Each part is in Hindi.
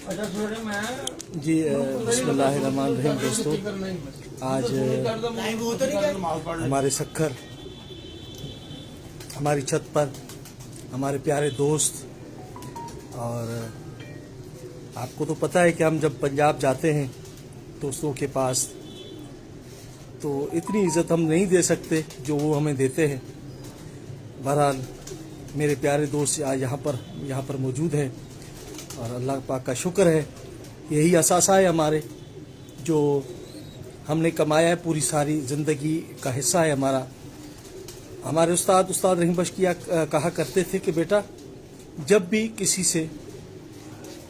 जी बिस्मिल्लाहिर्रहमानिर्रहीम। दोस्तों, आज हमारे सखर हमारी छत पर हमारे प्यारे दोस्त, और आपको तो पता है कि हम जब पंजाब जाते हैं दोस्तों के पास तो इतनी इज़्ज़त हम नहीं दे सकते जो वो हमें देते हैं। बहरहाल मेरे प्यारे दोस्त आज यहाँ पर मौजूद हैं और अल्लाह पाक का शुक्र है, यही असासा है हमारे जो हमने कमाया है, पूरी सारी ज़िंदगी का हिस्सा है हमारा। हमारे उस्ताद रहीम बख्श किया कहा करते थे कि बेटा, जब भी किसी से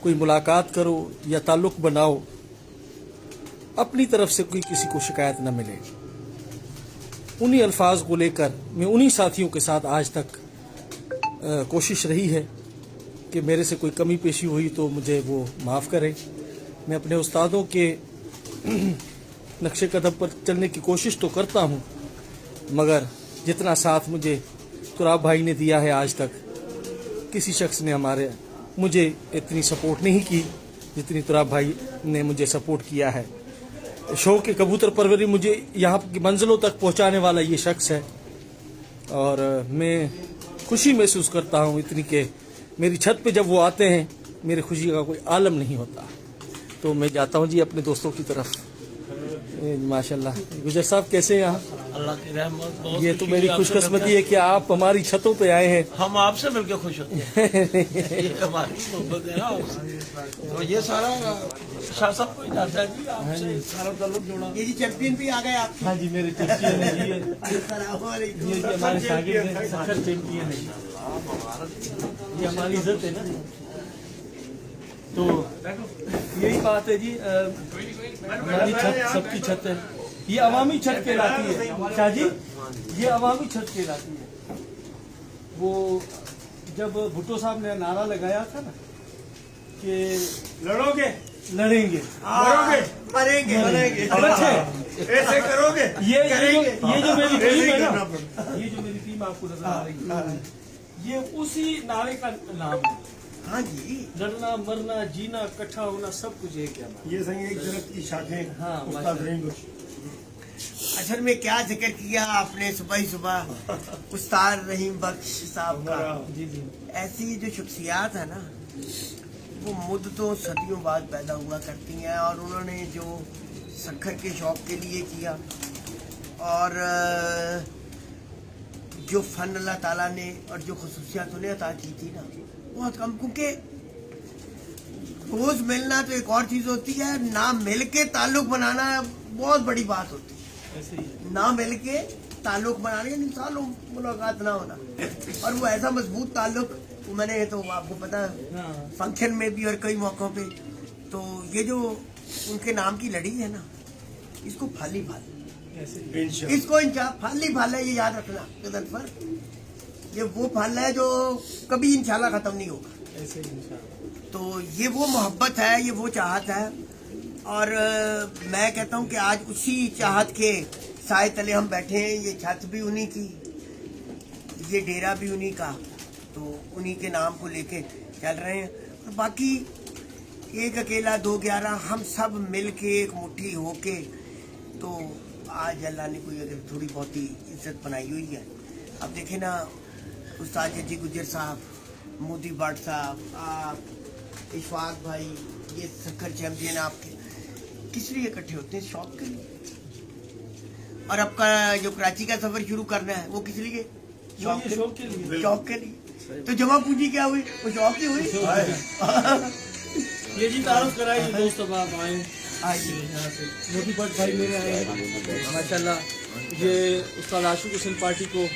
कोई मुलाकात करो या ताल्लुक़ बनाओ, अपनी तरफ से कोई किसी को शिकायत न मिले। उन्हीं अल्फाज को लेकर मैं उन्हीं साथियों के साथ आज तक कोशिश रही है कि मेरे से कोई कमी पेशी हुई तो मुझे वो माफ़ करें। मैं अपने उस्तादों के नक्शे कदम पर चलने की कोशिश तो करता हूँ, मगर जितना साथ मुझे तुराब भाई ने दिया है, आज तक किसी शख्स ने मुझे इतनी सपोर्ट नहीं की जितनी तुराब भाई ने मुझे सपोर्ट किया है। शौक़ के कबूतर परवरी मुझे यहाँ की मंजिलों तक पहुँचाने वाला ये शख्स है, और मैं खुशी महसूस करता हूँ इतनी कि मेरी छत पे जब वो आते हैं मेरी खुशी का कोई आलम नहीं होता। तो मैं जाता हूँ जी अपने दोस्तों की तरफ। माशाल्लाह गुजर साहब, कैसे हैं आप? अल्लाह की रहमत। ये तो मेरी खुशकिस्मती है कि आप हमारी छतों पे आए हैं। हम आपसे मिलकर खुश होते हैं। ये हमारी मोहब्बत है ना आपसे। तो ये सारा सब कोई जाता है जी, आपसे सारा ताल्लुक जुड़ा। ये जी चैंपियन भी आ गए आप। हाँ जी, मेरे चैंपियन है जी, ये हमारे शागिर्द हैं, सखर चैंपियन है, ये हमारी इज्जत है ना। तो यही बात है जी, हमारी छत सबकी छत है, ये अवामी छत कहलाती है शाह जी, ये अवामी छत कहलाती है। वो जब भुट्टो साहब ने नारा लगाया था ना कि लड़ोगे लड़ेंगे, मरोगे मरेंगे मरेंगे, ऐसे करोगे ये जो मेरी टीम है ना, ये जो मेरी टीम आपको नजर आ रही है, ये उसी नारे का नाम है। हाँ जी, लड़ना मरना जीना इकट्ठा होना सब कुछ एक है। ये सही एक दरख्त की शाखें। हाँ, उस्ताद रहीम बख्श। असल में क्या जिक्र किया आपने सुबह ही सुबह उस्ताद रहीम बख्श साहब का। जी जी, ऐसी जो शख्सियात है ना, वो मुद्दतों सदियों बाद पैदा हुआ करती हैं, और उन्होंने जो सखर के शौक के लिए किया, और जो फन अल्लाह ताला ने और जो खुसूसियात उन्हें अता की थी ना, बहुत कम। क्योंकि रोज मिलना तो एक और चीज होती है, ना मिल के ताल्लुक बनाना बहुत बड़ी बात होती है। ऐसे ही ना मिल के ताल्लुक बनाने यानी सालों मुलाकात ना होना, और वो ऐसा मजबूत ताल्लुक, मैंने तो आपको पता है फंक्शन में भी और कई मौकों पे, तो ये जो उनके नाम की लड़ी है ना, इसको फाली फाल, इसको फाली फाल है, ये याद रखना कदर पर। ये वो फल है जो कभी इंशाल्लाह खत्म नहीं होगा। ऐसे ही इंशाल्लाह। तो ये वो मोहब्बत है, ये वो चाहत है, और मैं कहता हूँ कि आज उसी चाहत के साए तले हम बैठे हैं। ये छत भी उन्हीं की, ये डेरा भी उन्हीं का, तो उन्हीं के नाम को लेके चल रहे हैं। और बाकी एक अकेला 2-11 हम सब मिल के एक मुट्ठी होके, तो आज अल्लाह ने कोई अगर थोड़ी बहुत ही इज्जत बनाई हुई है। अब देखे ना, उस्ताद जी गुजर साहब, मोदी भट्ट साहब, आप, इशफाक भाई, ये सखर चैंपियन आपके किस लिए इकट्ठे होते हैं? शौक के लिए। और आपका जो कराची का सफर शुरू करना है वो किस लिए? शौक के लिए। शौक के लिए। तो जमा पूंजी क्या हुई? वो शौक ही हुई। ये जी तारुफ कराइए दोस्त, अब आप आए मोदी भट्ट भाई मेरे आए हैं माशाल्लाह। ये उस्ताद आशुक हुसैन पार्टी को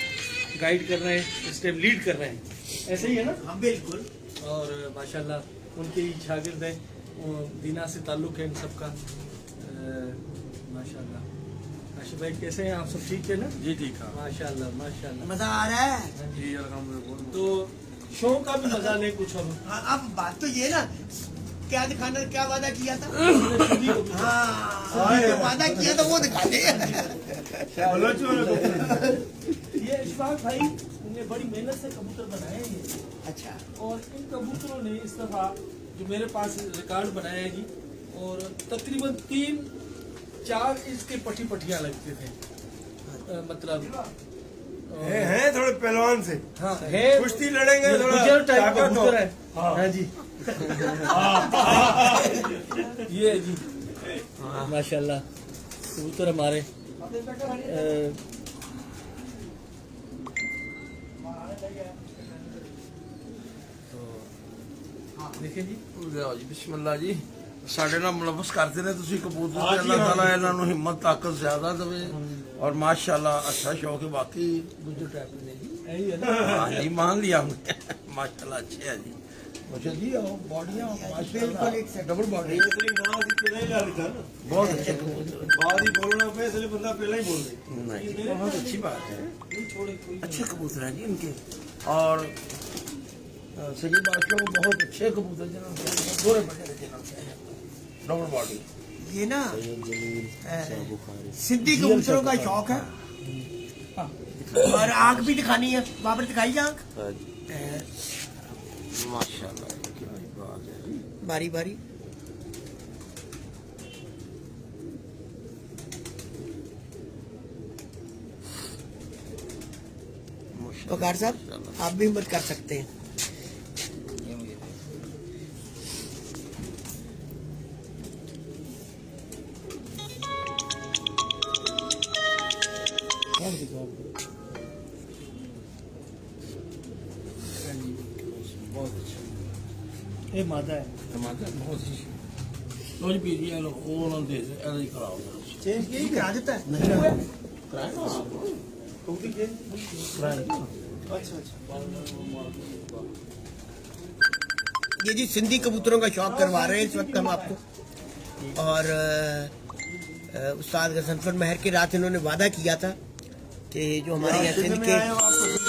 गाइड कर रहे हैं, इस टाइम लीड कर रहे हैं, ऐसे ही है ना? हाँ बिल्कुल। और माशाल्लाह उनके ही शागिर्द हैं, दीना से ताल्लुक़ है इन सबका माशाल्लाह। आशिफ भाई कैसे हैं आप? सब ठीक है ना? जी ठीक है, माशाल्लाह माशाल्लाह। मजा आ रहा है जी अल्हम्दुलिल्लाह। तो शो का भी मजा लें कुछ हम। अब बात तो ये ना, क्या दिखाना, क्या वादा किया था? हाँ, वादा किया था वो दिखा दे। ये इशफाक भाई ने बड़ी मेहनत से कबूतर बनाए हैं। अच्छा। और इन कबूतरों ने इस दफा जो मेरे पास रिकॉर्ड बनाया है जी, और तकरीबन 3-4 इसके पटियां लगते थे, मतलब हैं थोड़े पहलवान से, हाँ है, कुश्ती लड़ेंगे, थोड़ा गुजर टाइप का ताकत हो। कबूतर है। हाँ। हाँ जी, ये है जी माशाल्लाह कबूतर हमारे। देखिए जी, ਲਿਆਓ ਜੀ ਬਿਸਮਿਲ੍ਲਾ ਜੀ। ਸਾਡੇ ਨਾਲ ਮੁਲਵਸ ਕਰਦੇ ਨੇ ਤੁਸੀਂ ਕਬੂਤਰ ਤੇ, ਅੱਲਾਹ ਤਾਲਾ ਇਹਨਾਂ ਨੂੰ ਹਿੰਮਤ ਤਾਕਤ ਜ਼ਿਆਦਾ ਦੇਵੇ और माशाल्लाह अच्छा शौक है बाकी गुजर टाइप ने जी, यही है ना। हाँ जी मान लिया हमने माशाल्लाह अच्छे है जी। अच्छा जी आओ बॉडियाँ बिल्कुल एक सेकंड। डबल बॉडी बहुत अच्छे कबूतर। बात ही बोलना पे इसलिए बंदा पहले ही बोल दे। नहीं बहुत अच्छी बात है, अच्छे कबूतर हैं जी इनके। और सही बादशाह को बहुत अच्छे कबूतर जन्म से थोड़े बड़े जन्म से डबल बॉडी। ये ना सिद्धि कबूतरों का शौक है, और आंख भी दिखानी है। बाबर दिखाई आंख माशाल्लाह क्या बात है। बारी बारी। वकार साहब आप भी हिम्मत कर सकते हैं। बहुत अच्छा ये मादा है। टमाटर बहुत अच्छी। लो जी पीजिए लो वो ना दे ऐसा ही कराओ चेंज यही करा देता है। कराए ना ये जी सिंधी कबूतरों का शौक करवा रहे हैं इस वक्त हम आपको, और उस्ताद गसनफर महर के रात इन्होंने वादा किया था कि जो हमारे यहाँ सिंध के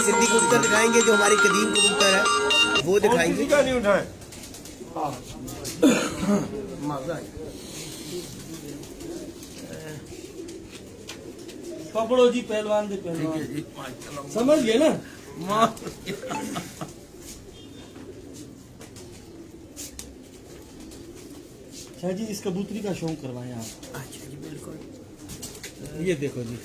सिंधी कबूतर दिखाएंगे, जो हमारी कदीम कबूतर है वो दिखाएंगे। का नहीं उठाए मजा है। पकड़ो जी पहलवान दे ठीक पहलवान, है जी माशाल्लाह समझ गए ना। शाह जी इस कबूतरी का शौक करवाएं आप। अच्छा जी बिल्कुल। ये देखो जी,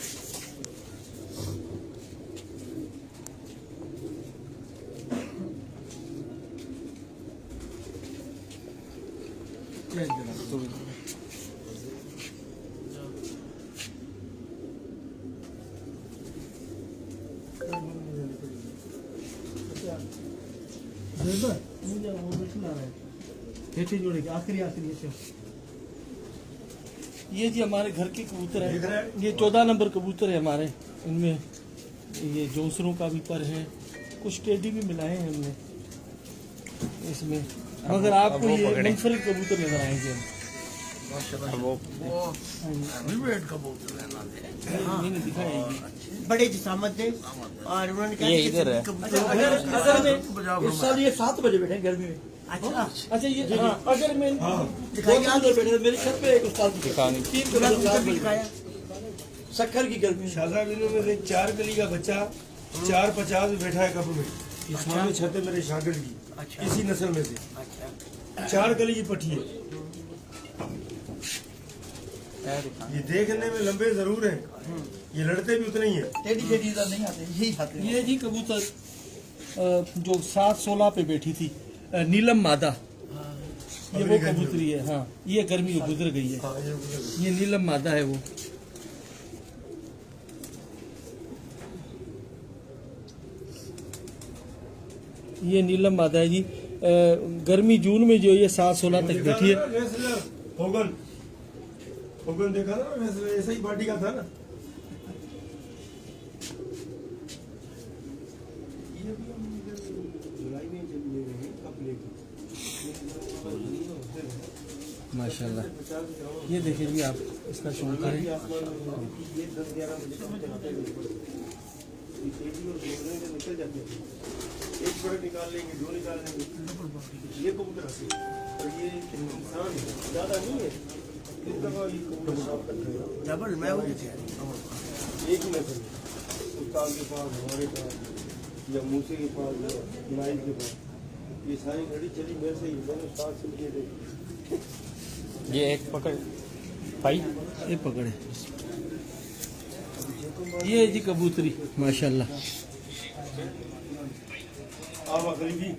आखिरी ये जी हमारे घर के कबूतर है। ये 14 नंबर कबूतर है हमारे। इनमें ये जोंसरों का भी पर है, कुछ टेडी भी मिलाए हैं हमने इसमें, मगर आपको ये मुनफरिद कबूतर नजर आएंगे हम। वो रिवेट कबूतर है ना दे। मैंने दिखाएगी। बड़े जिसामत थे, और उन्होंने कहा कि सिंधी कबूतर अगर मैं इस साल ये 7 बजे बैठे गर्मी में। अच्छा अच्छा ये हाँ, अगर मैं दिखाइए आप। बैठे तो मेरी छत पे एक उस्ताद की दिखानी 3 कबूतर भी दिखाया। शक्कर की गर्मी। शाहजहां दिनों में से 4 गली का बच्चा 450 में बैठा है कप में। ये सामने छत है मेरे शागिर्द की, अच्छा इसी नस्ल में से अच्छा 4 गली की पट्टी है। ये देखने में लंबे जरूर हैं, ये लड़ते भी उतने ही हैं। टेढ़ी टेढ़ी इधर नहीं आते, यही आते हैं। ये जी कबूतर जो 7-16 पे बैठी थी, नीलम मादा, ये वो कबूतरी है। हाँ ये गर्मी गुजर गई है। हाँ, ये गुजर गई। ये नीलम मादा है वो। ये नीलम मादा है जी। गर्मी जून में जो ये 7-16 तक बैठी है। रेसलर होगन, होगन देखा ना रेसलर, ऐसा ही पार्टी का था ना। ये भी हम जुलाई में जब ले रहे हैं कब लेके माशाल्लाह ये देखिए जी, आप इसका शौक करें। ये 10-11 बजे तक चलते हैं। ये तेजी और बोलने से निकल जाते हैं, एक बड़े निकाल लेंगे, 2 निकाल लेंगे। ये कबूतर हंसी और ये इंसान है, ज्यादा नहीं है। इस दफा ये कबूतर साफ करते हैं, डबल मैं वो एक ही नस्ल है। उस्ताद के पास, हमारे पास, या मूसे के पास, या नाइट के पास, ये सारी घड़ी चली मेरे से ही, मैंने स्टार्ट से लिए थे। ये एक पकड़ भाई, ये पकड़े। ये जी कबूतरी माशाल्लाह। आवा करीबी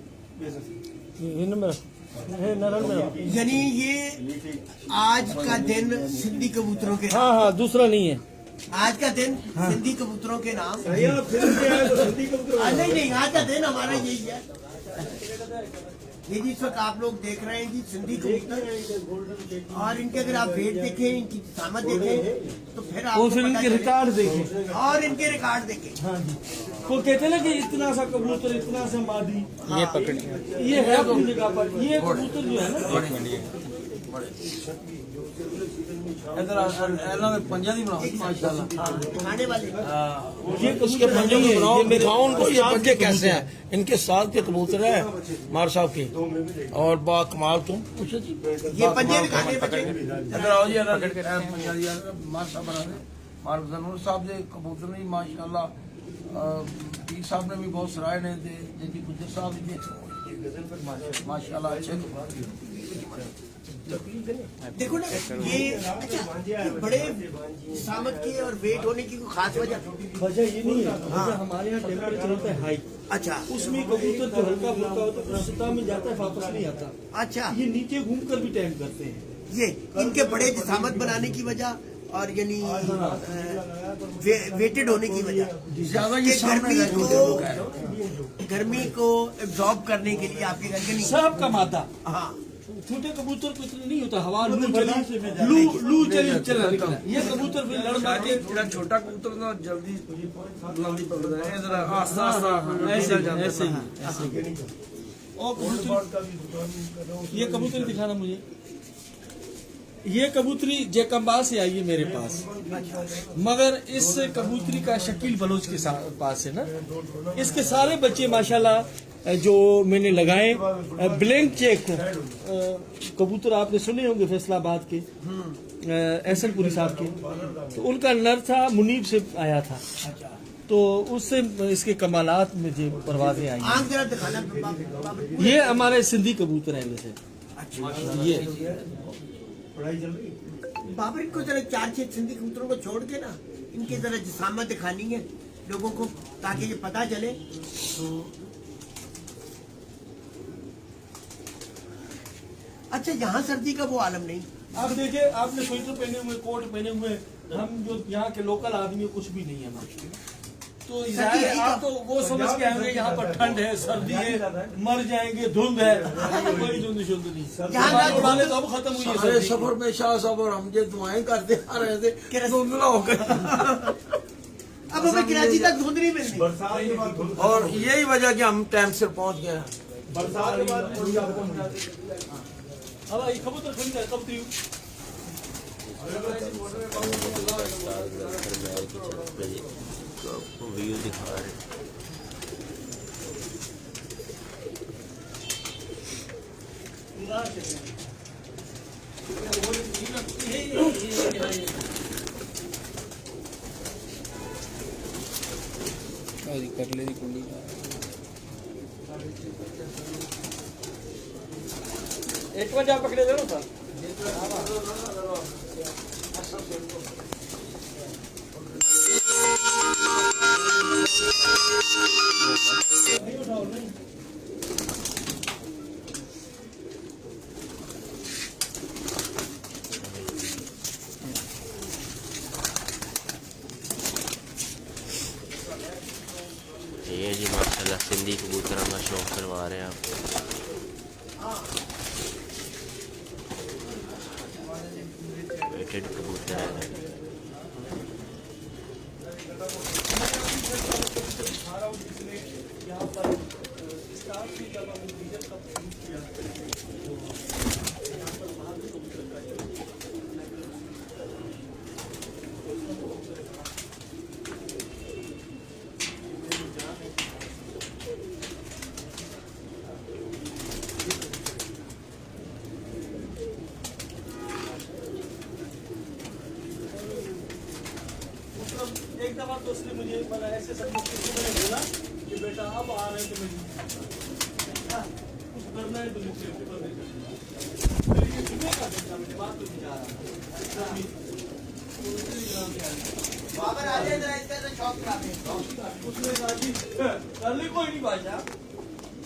ये नंबर है नरम में। यानी ये आज का दिन सिंधी कबूतरों के हाँ हाँ, दूसरा नहीं है। आज का दिन सिंधी कबूतरों के नाम नहीं नहीं, आज का दिन हमारा यही है। ये जी इस वक्त आप लोग देख रहे हैं जी सिंधी कबूतर, और इनके अगर आप वेट देखें, इनकी सामत देखें, तो फिर आप और फिर इनके रिकॉर्ड देखें। और इनके रिकॉर्ड देखें। हाँ जी, वो कहते हैं ना कि इतना सा कबूतर, इतना सा मादी, ये पकड़, ये है अपनी जगह पर। ये कबूतर जो है ना, इधर में पंजा नहीं बनाओ माशाल्लाह। खाने वाले ये इसके कबूतर पंजे नहीं है, बनाओ, ये मेरे दिखाओ उनको ये साथ पंजे के कैसे कबूतर हैं। इनके साथ के कबूतर है मार साहब के, और बा कमाल तुम पूछो जी। ये पंजे दिखाने बच्चे। इधर आओ जी, इधर पंजा जी मार साहब बना दे। मार जनूर साहब दे कबूतर नहीं माशाल्लाह। पीर साहब ने भी बहुत सराहे ने थे, जी गुजर साहब भी देखे माशाल्लाह अच्छे। देखो ना ये, अच्छा ये बड़े सामत के और वेट होने की कोई खास वजह ये नहीं है। वजह हमारे यहाँ टेम्परेचर होता है हाई, अच्छा उसमें कबूतर जो हल्का फुल्का होता है सतह में जाता है, वापस नहीं आता। अच्छा, ये नीचे घूम कर भी टाइम करते हैं। ये इनके बड़े जसामत बनाने की वजह और यानी वेटेड होने की वजह, ज्यादा ये ये गर्मी को एब्जॉर्ब करने के लिए आपके घर के नहीं। सब का मादा, हाँ, छोटे कबूतर को इतना नहीं होता, हवा लू चली चला निकला। ये कबूतर भी लड़ मार के, छोटा कबूतर ना जल्दी जल्दी पकड़ता है, इधर आस्ता आस्ता ऐसे ही। और कबूतर, ये कबूतरी दिखाना मुझे। ये कबूतरी जैकम्बा से आई है मेरे पास, मगर इस कबूतरी का शकील बलोच के पास है ना। इसके सारे बच्चे माशाल्लाह जो मैंने लगाए, ब्लैंक चेक कबूतर आपने सुने होंगे फैसलाबाद के एहसनपुरी साहब के, तो उनका नर था, मुनीब से आया था, तो उससे इसके कमालात मुझे परवाजें आई। आंख जरा दिखाना। ये हमारे सिंधी कबूतर हैं वैसे। ये पढ़ाई चल रही। बाबर, इनको जरा 4-6 सिंधी कबूतरों को छोड़ के ना इनकी जरा जिसामत दिखानी है लोगों को, ताकि ये पता चले। अच्छा, यहाँ सर्दी का वो आलम नहीं। आप देखिए, आपने स्वेटर पहने हुए, कोट पहने हुए, हम जो यहाँ के लोकल आदमी कुछ भी नहीं है हमारे, तो जाहिर है आप तो वो समझ के आएंगे यहाँ पर ठंड है, सर्दी है, मर जाएंगे, धुंध है। कोई धुंध शुद्ध नहीं, वाले तो अब खत्म हुई है सारे सर्दी। सफर में शाह साहब और हम जो दुआएं करते आ रहे थे धुंधला हो गया। अब हमें कराची तक धुंध नहीं मिलती। बरसात के बाद थोड़ी- और यही वजह कि हम टाइम से पहुंच गए। बरसात के बाद थोड़ी आपको अब ये कबूतर खरीद है कब थी? व्यू दिखा रहे। कर ले कुंडी एक बार जा पकड़े जरूर था। ये जी माशाल्लाह सिंधी कबूतर का शौक करवा रहे हैं आप। वेटेड कबूतर है। एक दफा तो उसने मुझे ऐसे सब मैंने बोला कि बेटा अब आ रहे हैं तो करना है तो नीचे ऊपर नहीं करना। फिर ये जुमे का घंटा मैंने बात तो नहीं जा रहा बाबर आ जाए जरा, इसका तो शौक खराब है। उसने कहा जी कर ली कोई नहीं बादशाह।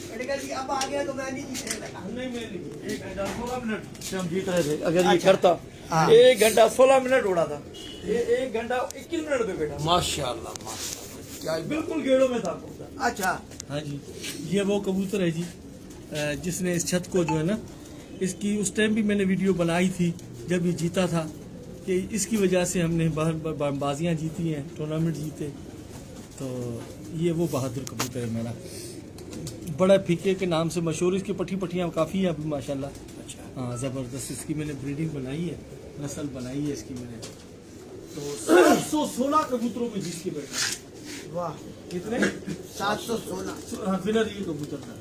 मैंने कहा जी अब आ गया तो मैं नहीं जीतने लगा। नहीं मैं नहीं, 1 घंटा 16 मिनट से हम जीत रहे थे। अगर ये अच्छा। करता हाँ। 1 घंटा 16 मिनट उड़ा था, ये 1 घंटा 21 मिनट पे बैठा। माशाल्लाह माशाल्लाह, क्या ही बात। बिल्कुल गेड़ों में था कबूतर। अच्छा, हाँ जी, ये वो कबूतर है जी जिसने इस छत को जो है ना, इसकी उस टाइम भी मैंने वीडियो बनाई थी जब ये जीता था कि इसकी वजह से हमने बाजियाँ जीती हैं, टूर्नामेंट जीते। तो ये वो बहादुर कबूतर है मेरा, बड़ा फीके के नाम से मशहूर। इसकी पट्टियाँ काफ़ी हैं अभी माशाल्लाह। अच्छा, हाँ ज़बरदस्त इसकी मैंने ब्रीडिंग बनाई है, नस्ल बनाई है इसकी मैंने। तो 716 कबूतरों में जीत के बैठा। वाह, कितने? 716। हाँ, विनर ये कबूतर था।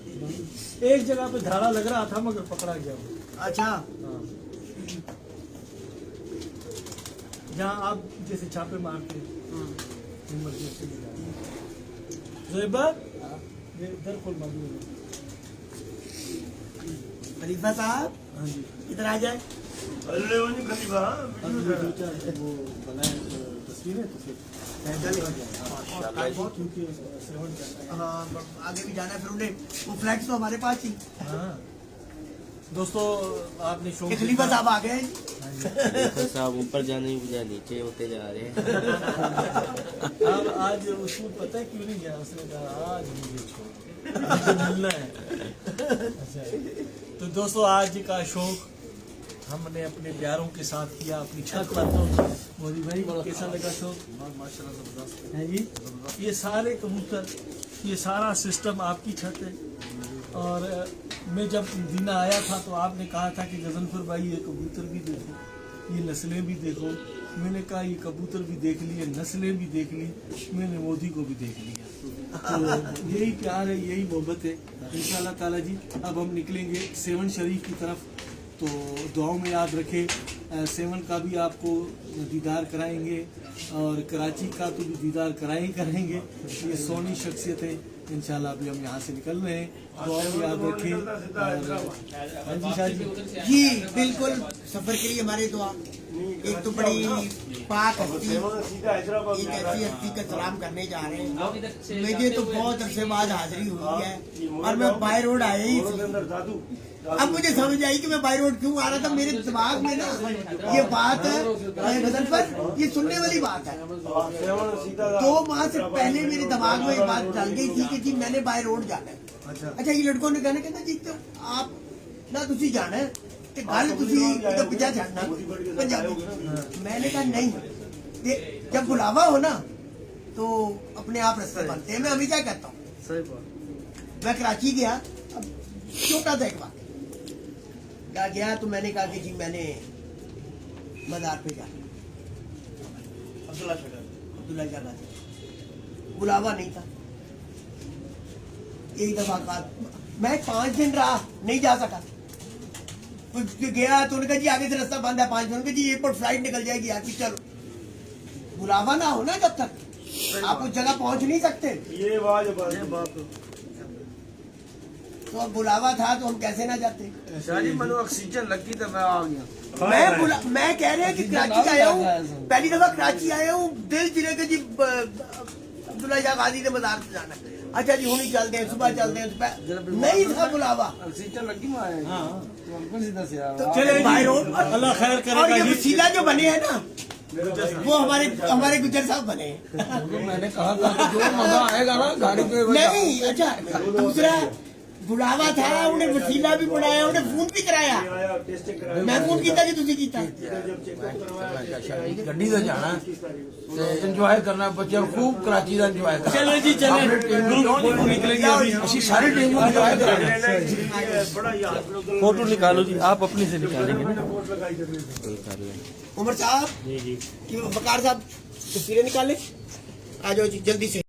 एक जगह पे धारा लग रहा था मगर पकड़ा गया वो। अच्छा, हाँ। जहाँ आप जैसे छापे मारते ज़ोइबा, ये इधर खोल मालूम है। खलीफा साहब हाँ जी, इधर आ जाए। अरे वो नहीं खलीफा, अब ये दो चार वो बनाए तस्वीरें तो फिर क्योंकि श्रवण करना है। हाँ, आगे भी जाना है फिर उन्हें, वो फ्लैट्स तो हमारे पास ही। हाँ दोस्तों, आपने शौक ये खलीफा साहब आ गए। देखो साहब ऊपर जाने की बजाय नीचे होते जा रहे हैं। अब आज उसको पता है क्यों नहीं गया, उसने कहा आज मुझे छोड़, मुझे मिलना है। अच्छा, तो दोस्तों आज का शौक हमने अपने प्यारों के साथ किया, अपनी छत पर। मोदी भाई कैसा लगा शौक? माशाल्लाह जबरदस्त है जी, ये सारे कबूतर, ये सारा सिस्टम आपकी छत है। और मैं जब दीना आया था तो आपने कहा था कि गजनफर भाई ये कबूतर भी देखो, ये नस्लें भी देखो। मैंने कहा ये कबूतर भी देख लिए, नस्लें भी देख ली, मैंने मोदी को भी देख लिया। तो यही प्यार है, यही मोहब्बत है। इंशाअल्लाह ताला जी अब हम निकलेंगे 7 शरीफ की तरफ, तो दुआओं में याद रखें। 7 का भी आपको दीदार कराएंगे और कराची का तो भी दीदार कराएंगे। ये सोनी शख्सियतें इंशाल्लाह अभी हम यहाँ से निकल रहे हैं, दुआओं में याद रखें। और हाँ जी शाह जी, जी बिल्कुल, सफर के लिए हमारे दुआ। एक तो बड़ी पाक हस्ती, एक ऐसी हस्ती का सलाम करने जा रहे हैं। मुझे तो बहुत अरसे बाद हाजिरी हुई है और मैं बाय रोड आया ही थी। अब मुझे समझ आई कि मैं बाय रोड क्यों आ रहा था। मेरे दिमाग में ना ये बात है बदल पर, ये सुनने वाली बात है। 2 माह से पहले मेरे दिमाग में ये बात चल गई थी कि जी मैंने बाय रोड जाना है। अच्छा, ये लड़कों ने कहना जी तो आप ना तुसी जाना है ते गल तुसी तो पीछा छड़ना पंजाबी। मैंने कहा नहीं, जब बुलावा हो ना तो अपने आप रास्ते बनते हैं। मैं हमेशा कहता हूँ। मैं कराची गया, अब छोटा था एक बात, गया तो मैंने कहा कि जी मैंने मज़ार पे जाना, अब्दुल्ला जाना, बुलावा नहीं था। एक दफा कहा, मैं 5 दिन रहा, नहीं जा सका। गया तो उन्होंने कहा जी आगे से रास्ता बंद है 5 दिन। उन्होंने जी एयरपोर्ट फ्लाइट निकल जाएगी आपकी, चलो। बुलावा ना हो ना जब तक आप उस जगह पहुंच नहीं सकते। ये बात तो अब बुलावा था तो हम कैसे ना जाते। शादी मैंने ऑक्सीजन लगी तो मैं आ गया। मैं कह रहे हैं कि कराची आया हूँ, पहली दफा कराची आया हूँ, दिल जिले के जी अब्दुल्ला शाह गाजी ने मज़ार से जाना। अच्छा जी हुनी चलते हैं, सुबह चलते हैं, नहीं था बुलावा। ऑक्सीजन लगी मैं आया तो हमको सीधा से आ तो चले बाय रोड, अल्लाह खैर और करेगा ये जी। वसीला जो बने हैं ना वो हमारे गुजर साहब बने हैं। मैंने कहा था कि जो मजा आएगा ना गाड़ी पे नहीं, अच्छा दूसरा बुलावा था, उन्हें वसीला भी बनाया, उन्हें फोन भी कराया। मैं फोन किया कि तुझे किया। गड्डी से जाना इंजॉय करना, बच्चे खूब कराची का इंजॉय करना। चले जी चले, निकलेंगे अभी। अच्छी सारी टीम को इंजॉय करना। फोटो निकालो जी, आप अपनी से निकालेंगे ना। उमर साहब, कि वकार साहब तस्वीरें निकाले, आ जाओ जी जल्दी से।